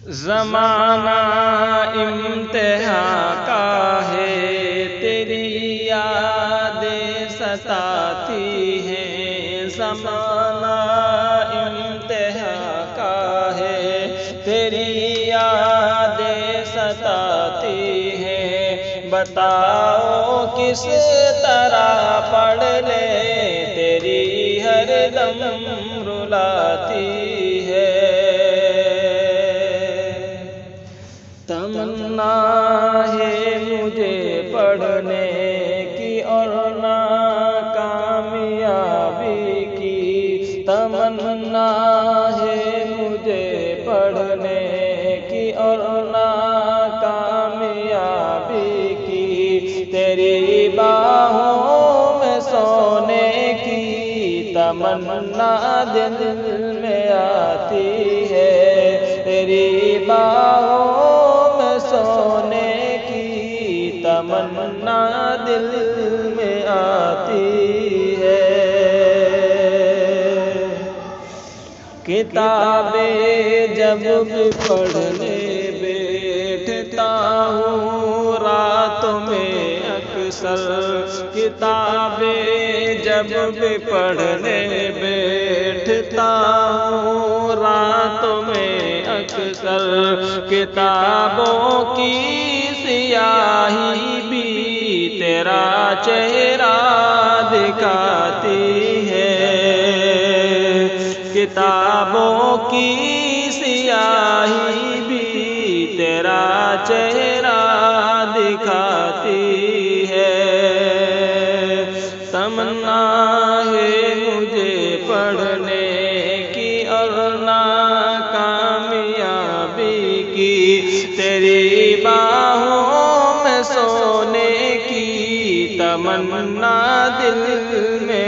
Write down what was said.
زمانہ امتحان کا ہے، تیری یادیں ستاتی ہیں۔ زمانہ امتحان کا ہے، تیری یادیں ستاتی ہیں۔ بتاؤ کس طرح پڑھ لے، تیری ہر دم رلاتی ہے۔ تمنا ہے مجھے پڑھنے کی اور ناکامیابی کی، تمنا ہے مجھے پڑھنے کی اور ناکامیابی کی، تیری باہوں میں سونے کی تمنا دل میں آتی ہے۔ تیری باہوں سونے کی تمنا دل میں آتی ہے۔ کتابیں جب بھی پڑھنے بیٹھتا ہوں راتوں میں اکثر، کتابیں جب بھی پڑھنے بیٹھتا ہوں راتوں میں اکثر، کتابوں کی سیاہی بھی تیرا چہرہ دکھاتی ہے۔ کتابوں کی سیاہی بھی تیرا چہرہ دکھاتی ہے۔ تمنا ہے مجھے پڑھنے کی اور ناکامیابی کی، تیری باہوں میں سونے کی تمنا دل میں